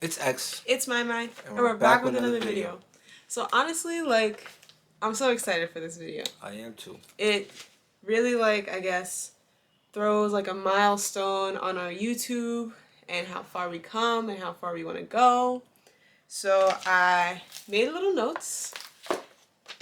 It's X. It's Mymy, and we're back with another video. So honestly, like, I'm so excited for this video. I am too. It really, like, I guess, throws like a milestone on our YouTube and how far we come and how far we want to go. So I made little notes,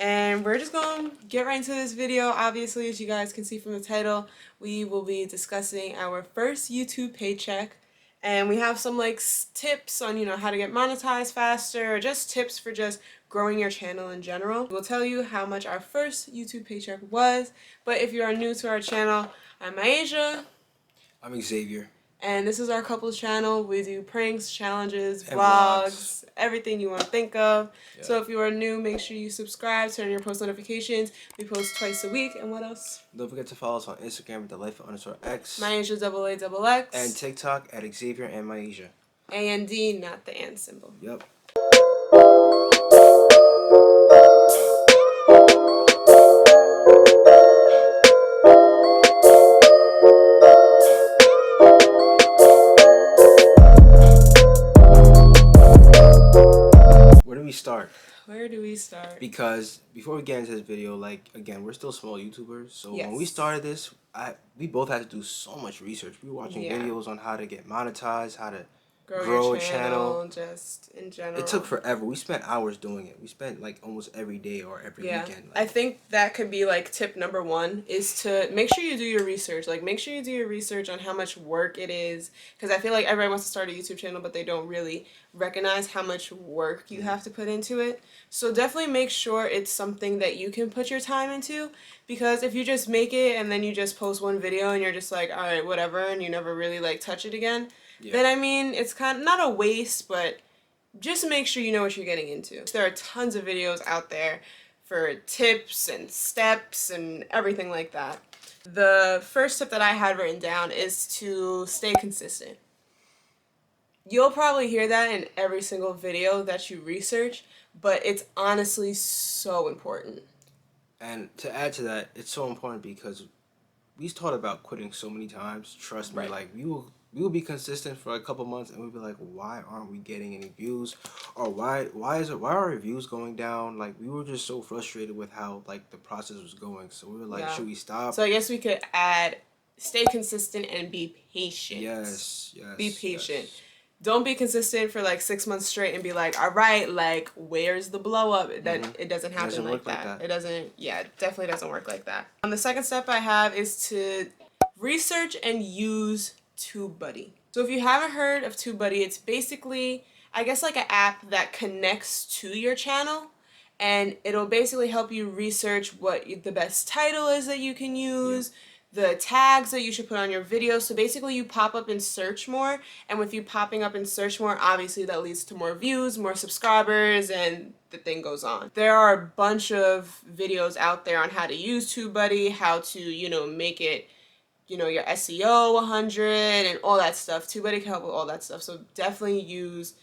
and we're just going to get right into this video. Obviously, as you guys can see from the title, we will be discussing our first YouTube paycheck. And we have some like tips on, how to get monetized faster, or just tips for just growing your channel in general. We'll tell you how much our first YouTube paycheck was. But if you are new to our channel, I'm Asia. I'm Xavier. And this is our couples channel. We do pranks, challenges, And vlogs, everything you want to think of. Yeah. So if you are new, make sure you subscribe, turn on your post notifications. We post twice a week. And what else? Don't forget to follow us on Instagram at @life_X. MyAsia_XXX. And TikTok at Xavier and Mysia. A&D, not the and symbol. Yep. Start. Where do we start? Because before we get into this video, like, again, we're still small YouTubers, so yes. When we started this, we both had to do so much research. We were watching videos on how to get monetized, how to grow a channel, just in general. It took forever. We spent hours doing it. We spent like almost every day or every weekend. Like, I think that could be like tip number one, is to make sure you do your research. Like, make sure you do your research on how much work it is, because I feel like everyone wants to start a YouTube channel, but they don't really recognize how much work you have to put into it. So definitely make sure it's something that you can put your time into, because if you just make it and then you just post one video and you're just like, all right, whatever, and you never really like touch it again, then I mean, it's kind of not a waste, but just make sure you know what you're getting into. There are tons of videos out there for tips and steps and everything like that. The first tip that I had written down is to stay consistent. You'll probably hear that in every single video that you research, but it's honestly so important. And to add to that, it's so important because we've thought about quitting so many times. Trust me, like, we will be consistent for a couple months and we'll be like, why aren't we getting any views? Or why are our views going down? Like, we were just so frustrated with how, like, the process was going. So we were like, should we stop? So I guess we could add, stay consistent and be patient. Yes. Be patient. Yes. Don't be consistent for like 6 months straight and be like, all right, like, where's the blow up? It doesn't happen like that. It doesn't, it definitely doesn't work like that. The second step I have is to research and use TubeBuddy. So if you haven't heard of TubeBuddy, it's basically, I guess, like an app that connects to your channel, and it'll basically help you research what the best title is that you can use, the tags that you should put on your video. So basically you pop up in search more, and with you popping up in search more, obviously that leads to more views, more subscribers, and the thing goes on. There are a bunch of videos out there on how to use TubeBuddy, how to, make it, your SEO 100 and all that stuff. TubeBuddy can help with all that stuff. So definitely use,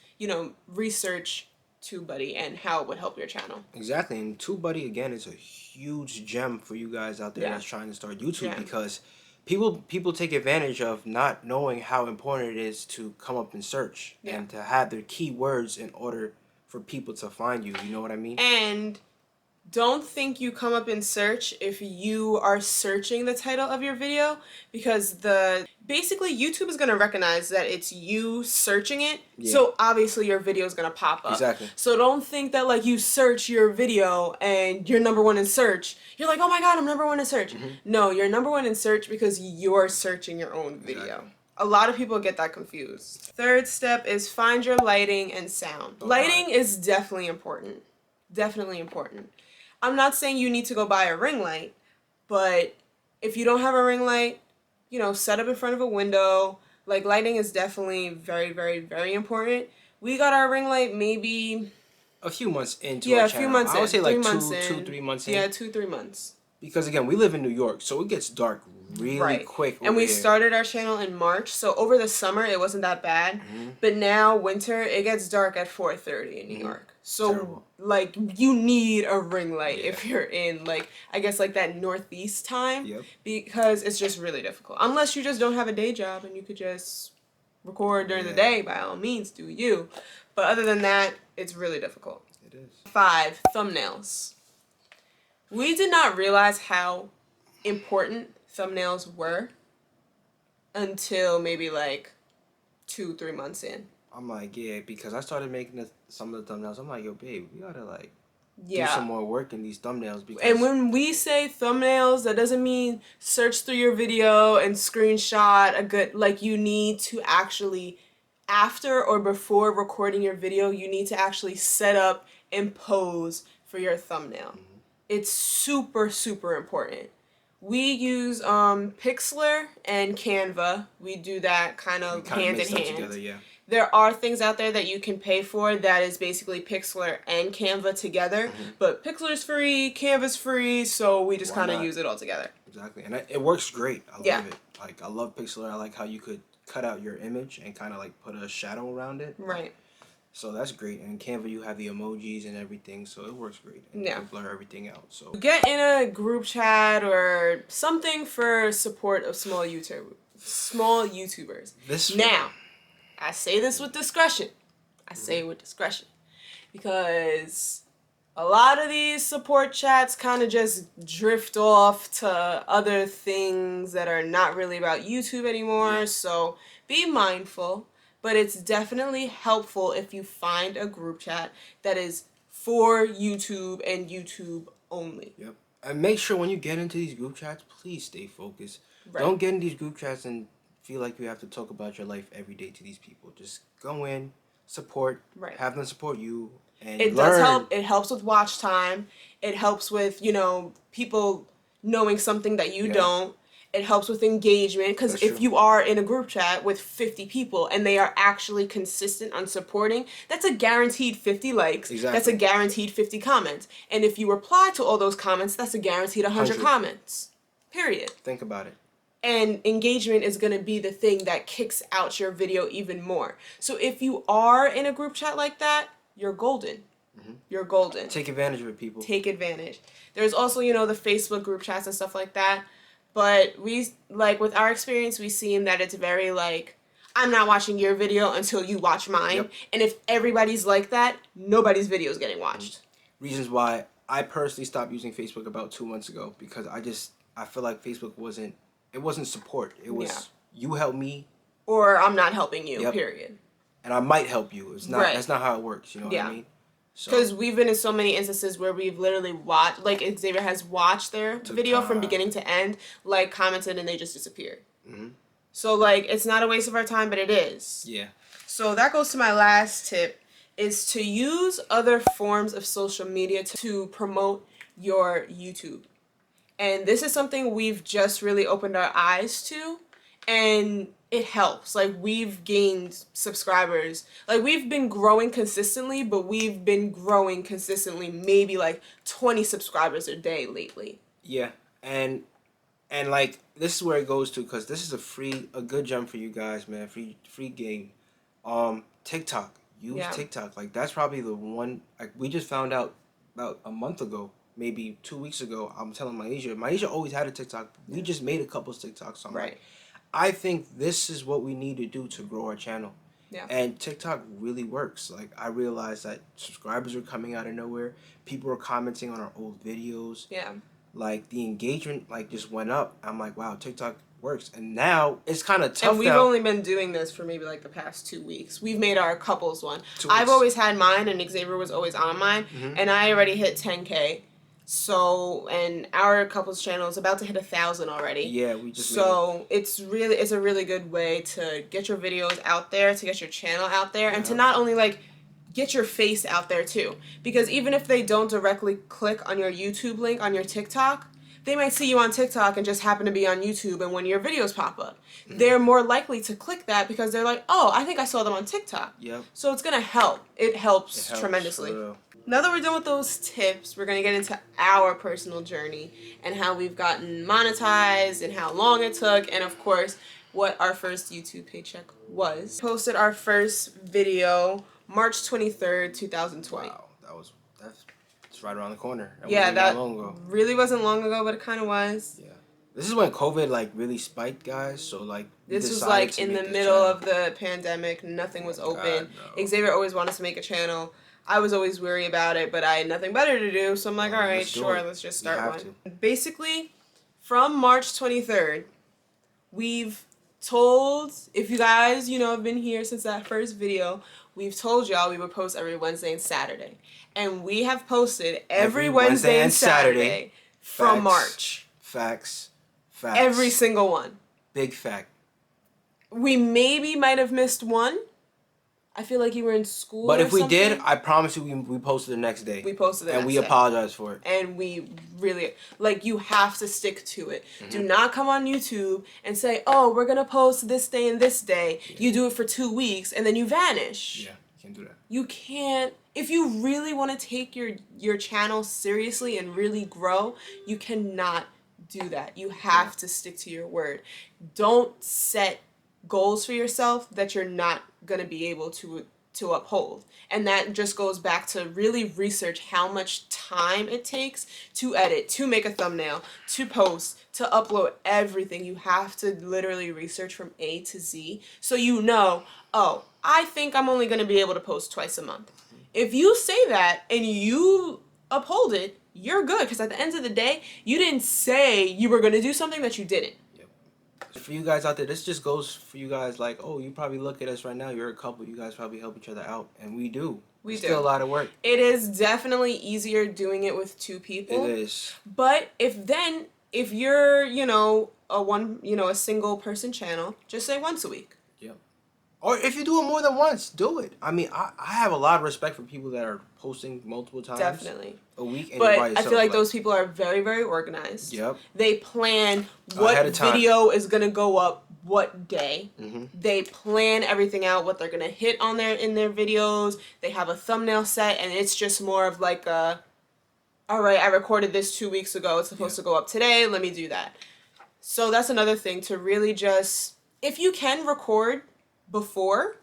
research TubeBuddy and how it would help your channel. Exactly. And TubeBuddy, again, is a huge gem for you guys out there that's trying to start YouTube, because people take advantage of not knowing how important it is to come up in search and to have their keywords in order for people to find you. You know what I mean? And don't think you come up in search if you are searching the title of your video, because basically YouTube is going to recognize that it's you searching it, so obviously your video is going to pop up. Exactly. So don't think that like you search your video and you're number one in search. You're like, oh my god, I'm number one in search. No, you're number one in search because you're searching your own video. Exactly. A lot of people get that confused. Third step is find your lighting and sound. Lighting is definitely important. Definitely important. I'm not saying you need to go buy a ring light, but if you don't have a ring light, set up in front of a window. Like, lighting is definitely very, very, very important. We got our ring light maybe a few months into our channel. A few months in. I would say like 3 months in. Yeah, 2-3 months. Because, again, we live in New York, so it gets dark really quick. And we started our channel in March, so over the summer it wasn't that bad. But now, winter, it gets dark at 4:30 in New York. So, terrible. Like, you need a ring light if you're in, like, I guess, like, that northeast time. Because it's just really difficult. Unless you just don't have a day job and you could just record during the day, by all means, do you. But other than that, it's really difficult. It is. 5, thumbnails. We did not realize how important thumbnails were until maybe like 2-3 months in. I'm like, yeah, because I started making some of the thumbnails. I'm like, yo, babe, we gotta like do some more work in these thumbnails. Because and when we say thumbnails, that doesn't mean search through your video and screenshot a good, like you need to actually, after or before recording your video, you need to actually set up and pose for your thumbnail. Mm-hmm. It's super, super important. We use Pixlr and Canva. We do that kind of hand in hand. Together, yeah. There are things out there that you can pay for that is basically Pixlr and Canva together. Mm-hmm. But Pixlr's free, Canva's free, so we just kind of use it all together. Exactly. And it works great. I love it. Like, I love Pixlr. I like how you could cut out your image and kind of like put a shadow around it. Right. So that's great. And Canva, you have the emojis and everything, so it works great. And you can blur everything out. So get in a group chat or something for support of small YouTubers. Now, I say this with discretion. I say it with discretion because a lot of these support chats kind of just drift off to other things that are not really about YouTube anymore. Yeah. So be mindful. But it's definitely helpful if you find a group chat that is for YouTube and YouTube only. Yep. And make sure when you get into these group chats, please stay focused. Right. Don't get in these group chats and feel like you have to talk about your life every day to these people. Just go in, support, have them support you, and it learn. Does help. It helps with watch time. It helps with, people knowing something that you don't. It helps with engagement because if you are in a group chat with 50 people and they are actually consistent on supporting, that's a guaranteed 50 likes. Exactly. That's a guaranteed 50 comments. And if you reply to all those comments, that's a guaranteed 100 comments. Period. Think about it. And engagement is going to be the thing that kicks out your video even more. So if you are in a group chat like that, you're golden. Mm-hmm. You're golden. Take advantage of it, people. Take advantage. There's also, the Facebook group chats and stuff like that. But with our experience, we seen that it's very I'm not watching your video until you watch mine. Yep. And if everybody's like that, nobody's video is getting watched. Reasons why I personally stopped using Facebook about 2 months ago because I feel like Facebook wasn't support. It was you help me. Or I'm not helping you, period. And I might help you. It's not. That's not how it works. You know what I mean? Because we've been in so many instances where we've literally watched, Xavier has watched their video from beginning to end, commented, and they just disappeared. Mm-hmm. So, it's not a waste of our time, but it is. Yeah. So that goes to my last tip, is to use other forms of social media to promote your YouTube. And this is something we've just really opened our eyes to, and it helps. We've gained subscribers. We've been growing consistently, but we've been growing consistently maybe 20 subscribers a day lately. Yeah. And this is where it goes to, because this is a good gem for you guys, man. Free game. TikTok. Use TikTok. That's probably the one we just found out about a month ago. Maybe 2 weeks ago. I'm telling Mysia always had a TikTok. We just made a couple of TikToks. So I think this is what we need to do to grow our channel. Yeah. And TikTok really works. I realized that subscribers are coming out of nowhere. People are commenting on our old videos. Yeah. The engagement just went up. I'm like, wow, TikTok works. And now it's kind of tough. And we've only been doing this for maybe the past 2 weeks. We've made our couples one. I've always had mine and Xavier was always on mine. Mm-hmm. And I already hit 10K. So, and our couple's channel is about to hit 1,000 already. Yeah, we just it's a really good way to get your videos out there, to get your channel out there, and to not only get your face out there too. Because even if they don't directly click on your YouTube link on your TikTok, they might see you on TikTok and just happen to be on YouTube, and when your videos pop up, they're more likely to click that because they're like, oh, I think I saw them on TikTok. Yep. So it's gonna help. It helps tremendously. Now that we're done with those tips, we're going to get into our personal journey and how we've gotten monetized and how long it took, and of course, what our first YouTube paycheck was. Posted our first video March 23rd, 2020. Wow, that's right around the corner. That long ago. Really wasn't long ago, but it kind of was. Yeah. This is when COVID really spiked, guys. So This was like in the middle of the pandemic. Nothing was open. No. Xavier always wanted to make a channel. I was always weary about it, but I had nothing better to do. So I'm like, all right, sure, let's just start one. Basically, from March 23rd, we've told, if you guys, have been here since that first video, we've told y'all we would post every Wednesday and Saturday. And we have posted every Wednesday and Saturday from March. Facts. Every single one. Big fact. We maybe might have missed one. I feel like you were in school. But if we did, I promise you we posted the next day. We posted the next day. And we apologize for it. And we really, you have to stick to it. Mm-hmm. Do not come on YouTube and say, oh, we're going to post this day and this day. Yeah. You do it for 2 weeks and then you vanish. Yeah, you can't do that. You can't. If you really want to take your channel seriously and really grow, you cannot do that. You have to stick to your word. Don't set goals for yourself that you're not going to be able to uphold. And that just goes back to really research how much time it takes to edit, to make a thumbnail, to post, to upload everything. You have to literally research from A to Z so oh, I think I'm only going to be able to post twice a month. If you say that and you uphold it, you're good, because at the end of the day, you didn't say you were going to do something that you didn't. For you guys out there, this just goes for you guys like, oh, you probably look at us right now, you're a couple, you guys probably help each other out, and we do. It's still a lot of work. It is definitely easier doing it with 2 people. It is. But if you're, a single person channel, just say once a week. Yep. Or if you do it more than once, do it. I mean, I have a lot of respect for people that are posting multiple times. Definitely. A week. And but I feel like those people are very, very organized. Yep. They plan what video is going to go up what day. Mm-hmm. They plan everything out, what they're going to hit on in their videos. They have a thumbnail set, and it's just more of like all right, I recorded this 2 weeks ago. It's supposed to go up today. Let me do that. So that's another thing, to really just, if you can record before,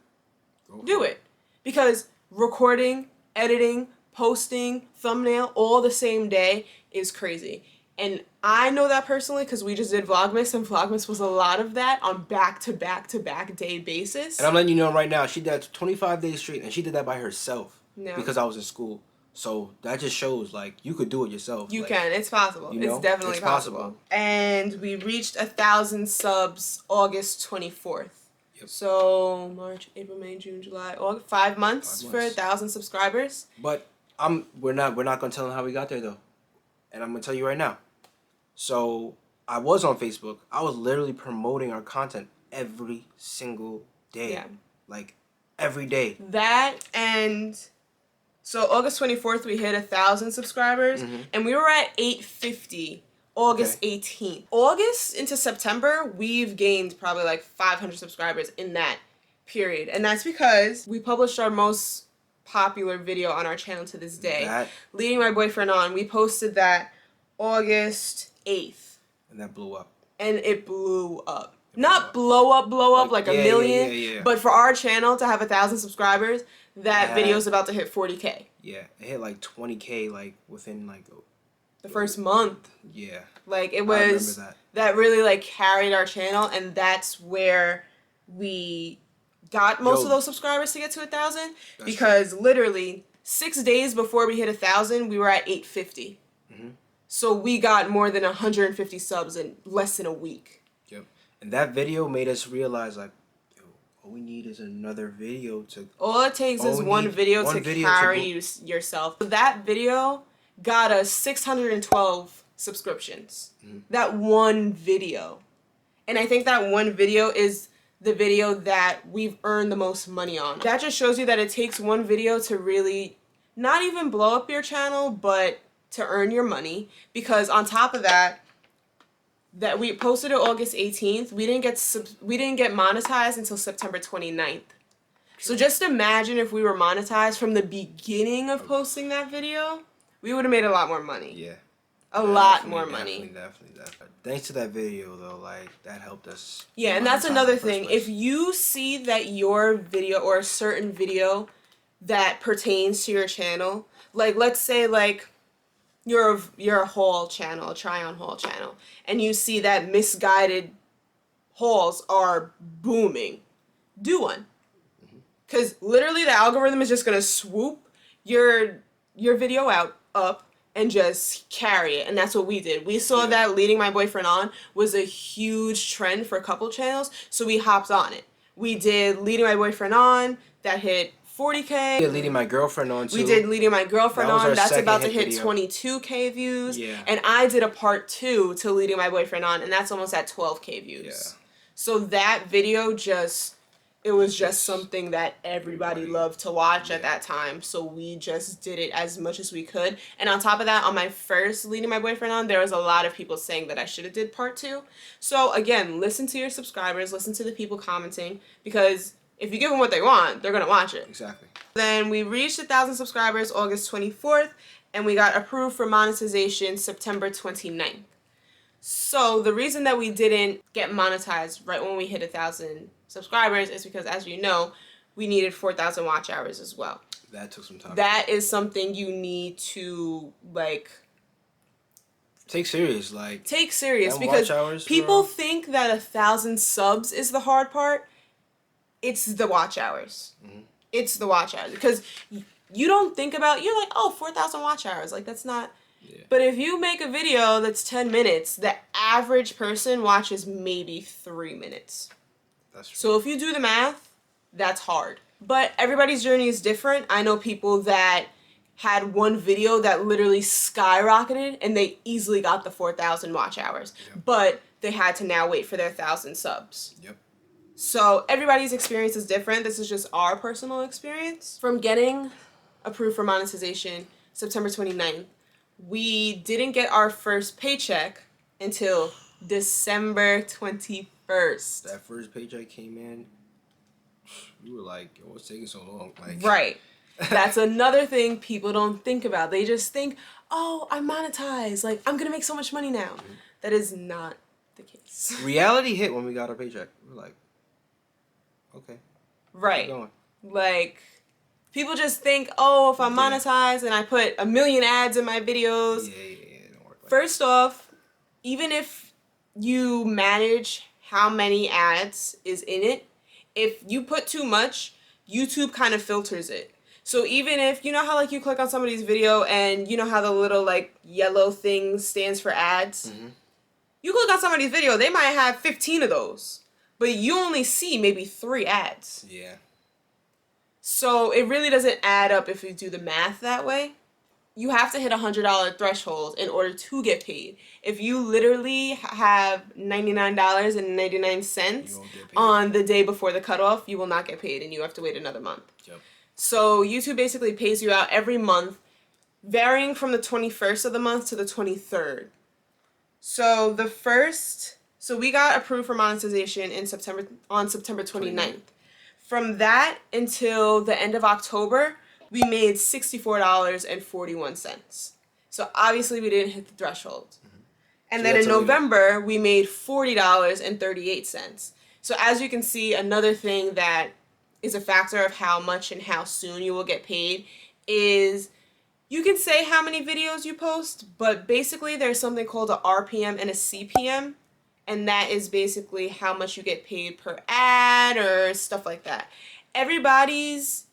do it. Because recording, editing, posting, thumbnail all the same day is crazy. And I know that personally because we just did Vlogmas, and Vlogmas was a lot of that on back-to-back-to-back day basis. And I'm letting you know right now, she did 25 days straight, and she did that by herself because I was in school. So that just shows, you could do it yourself. You can. It's possible. It's definitely possible. And we reached 1,000 subs August 24th. Yep. So March, April, May, June, July, August, 5 months for 1,000 subscribers. But we're not gonna tell them how we got there though, and I'm gonna tell you right now. So I was on Facebook. I was literally promoting our content every single day. Yeah. Every day. That, and so August 24th we hit 1,000 subscribers, and we were at 850. August 18th. August into September, we've gained probably 500 subscribers in that period. And that's because we published our most popular video on our channel to this day. Leading My Boyfriend On. We posted that August 8th. And that blew up. And it blew up. Not blow up like a million. Yeah. But for our channel to have 1,000 subscribers, that video is about to hit 40K. Yeah, it hit 20K within the first month. Yeah. It was, that really carried our channel, and that's where we got most of those subscribers to get to 1,000, because literally 6 days before we hit 1,000, we were at 850. Mm-hmm. So we got more than 150 subs in less than a week. Yep. And that video made us realize all we need is another video to... All it takes is one video to carry yourself. That video got us 612 subscriptions. Mm-hmm. That one video. And I think that one video is the video that we've earned the most money on. That just shows you that it takes one video to really not even blow up your channel, but to earn your money. Because on top of that we posted it August 18th. We didn't get monetized until September 29th. So just imagine if we were monetized from the beginning of posting that video, we would have made a lot more money. Yeah. A lot more money. Definitely. Thanks to that video, though, that helped us. Yeah, and that's another thing. If you see that your video or a certain video that pertains to your channel, let's say, you're a haul channel, a try-on haul channel, and you see that misguided hauls are booming, do one. Because literally the algorithm is just going to swoop your video up and just carry it. And that's what we did. We saw that Leading My Boyfriend On was a huge trend for couple channels, so we hopped on it. We did Leading My Boyfriend On, that hit 40K. We did Leading My Girlfriend On too. We did Leading My Girlfriend On. That's about to hit video. 22K views. Yeah. And I did a part 2 to Leading My Boyfriend On, and that's almost at 12K views. Yeah. So that video just... it was just something that everybody loved to watch at that time. So we just did it as much as we could. And on top of that, on my first Leading My Boyfriend On, there was a lot of people saying that I should have did part 2. So again, listen to your subscribers, listen to the people commenting, because if you give them what they want, they're going to watch it. Exactly. Then we reached 1,000 subscribers August 24th, and we got approved for monetization September 29th. So the reason that we didn't get monetized right when we hit 1,000 subscribers is because, as you know, we needed 4,000 watch hours as well. That took some time. That is something you need to, like... take serious, like... take serious, because people think that 1,000 subs is the hard part. It's the watch hours. Mm-hmm. It's the watch hours. Because you don't think about... you're like, oh, 4,000 watch hours. Like, that's not... yeah. But if you make a video that's 10 minutes, the average person watches maybe 3 minutes. That's true. So if you do the math, that's hard. But everybody's journey is different. I know people that had one video that literally skyrocketed and they easily got the 4,000 watch hours. Yep. But they had to now wait for their 1,000 subs. Yep. So everybody's experience is different. This is just our personal experience. From getting approved for monetization September 29th, we didn't get our first paycheck until December 21st. That first paycheck came in, we were like, oh, it's taking so long. Like, right. That's another thing people don't think about. They just think, oh, I'm monetized. Like, I'm going to make so much money now. Mm-hmm. That is not the case. Reality hit when we got our paycheck. We were like, okay. Right. Keep going. Like... people just think, oh, if I'm monetized and I put 1 million ads in my videos. Yeah, it don't work like First off, even if you manage how many ads is in it, if you put too much, YouTube kind of filters it. So even if, you know how like you click on somebody's video and you know how the little like yellow thing stands for ads? Mm-hmm. You click on somebody's video, they might have 15 of those, but you only see maybe 3 ads. Yeah. So it really doesn't add up if you do the math that way. You have to hit $100 threshold in order to get paid. If you literally have $99.99 on the day before the cutoff, you will not get paid and you have to wait another month. Yep. So YouTube basically pays you out every month, varying from the 21st of the month to the 23rd. So we got approved for monetization on September 29th. From that until the end of October, we made $64.41. So obviously we didn't hit the threshold. Mm-hmm. And then in November, we made $40.38. So as you can see, another thing that is a factor of how much and how soon you will get paid is you can say how many videos you post, but basically there's something called a RPM and a CPM. And that is basically how much you get paid per ad or stuff like that. Everybody's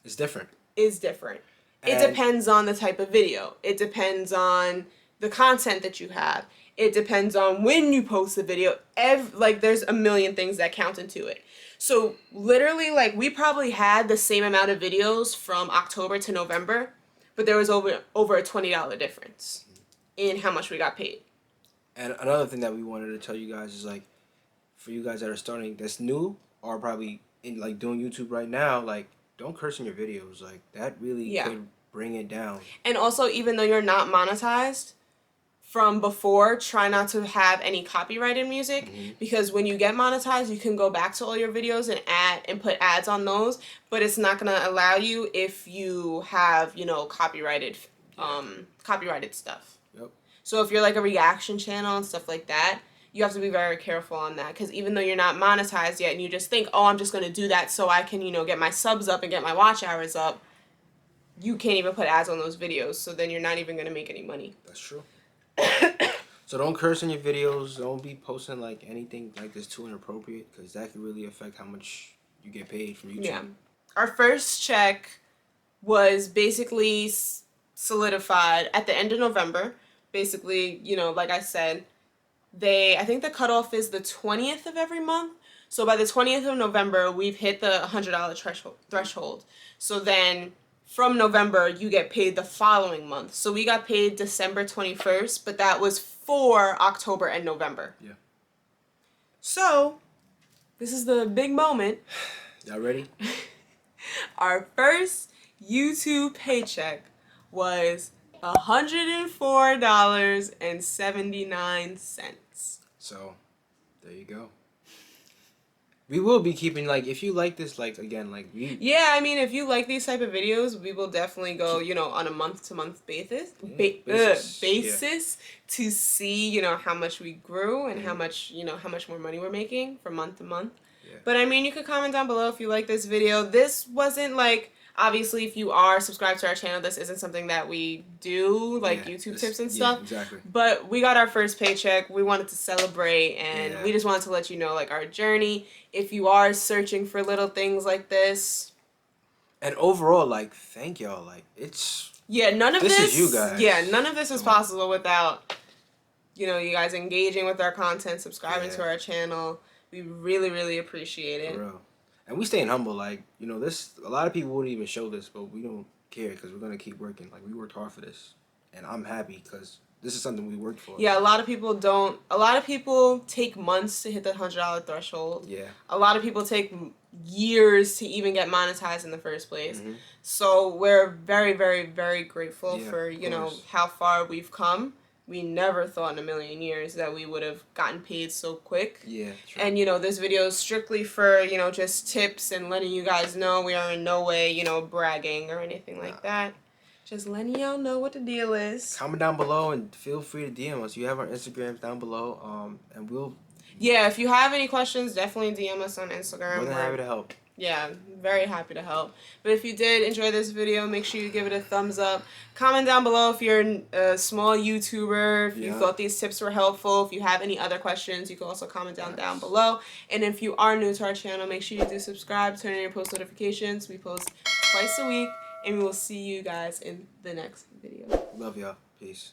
is different. It depends on the type of video. It depends on the content that you have. It depends on when you post the video. Like there's a million things that count into it. So literally, like we probably had the same amount of videos from October to November, but there was over a $20 difference in how much we got paid. And another thing that we wanted to tell you guys is like, for you guys that are starting that's new or probably in like doing YouTube right now, like don't curse in your videos. Like that really could bring it down. And also, even though you're not monetized from before, try not to have any copyrighted music because when you get monetized, you can go back to all your videos and put ads on those, but it's not gonna allow you if you have, you know, copyrighted stuff. Yep. So if you're like a reaction channel and stuff like that, you have to be very careful on that because even though you're not monetized yet and you just think, oh, I'm just going to do that so I can, you know, get my subs up and get my watch hours up, you can't even put ads on those videos. So then you're not even going to make any money. That's true. So don't curse in your videos. Don't be posting like anything like this too inappropriate, because that could really affect how much you get paid from YouTube. Yeah. Our first check was basically solidified at the end of November. Basically, you know, like I said, I think the cutoff is the 20th of every month. So by the 20th of November, we've hit the $100 threshold. So then from November, you get paid the following month. So we got paid December 21st, but that was for October and November. Yeah. So this is the big moment. Y'all ready? Our first YouTube paycheck was $104.79. So, there you go. We will be keeping, like, if you like this, like, again, like, yeah, I mean, if you like these type of videos, we will definitely go, you know, on a month-to-month basis to see, you know, how much we grew and how much, you know, how much more money we're making from month to month. Yeah. But, I mean, you could comment down below if you like this video. This wasn't, like, obviously, if you are subscribed to our channel, this isn't something that we do, like YouTube tips and stuff. Yeah, exactly. But we got our first paycheck. We wanted to celebrate, and we just wanted to let you know, like, our journey. If you are searching for little things like this. And overall, like, thank y'all. Like, it's... Yeah, none of this... This is you guys. Yeah, none of this is possible without, you know, you guys engaging with our content, subscribing to our channel. We really, really appreciate it. For real. And we staying humble, like, you know, this, a lot of people wouldn't even show this, but we don't care because we're going to keep working. Like, we worked hard for this. And I'm happy because this is something we worked for. Yeah, a lot of people take months to hit the $100 threshold. Yeah. A lot of people take years to even get monetized in the first place. Mm-hmm. So we're very, very, very grateful for, you know, how far we've come. We never thought in a million years that we would have gotten paid so quick. Yeah, true. And, you know, this video is strictly for, you know, just tips and letting you guys know. We are in no way, you know, bragging or anything like that. Just letting y'all know what the deal is. Comment down below and feel free to DM us. You have our Instagrams down below, and we'll... Yeah, if you have any questions, definitely DM us on Instagram. More than happy to help. Yeah, very happy to help. But if you did enjoy this video, make sure you give it a thumbs up. Comment down below if you're a small YouTuber, if you thought these tips were helpful. If you have any other questions, you can also comment down below. And if you are new to our channel, make sure you do subscribe, turn on your post notifications. We post twice a week, and we will see you guys in the next video. Love y'all. Peace.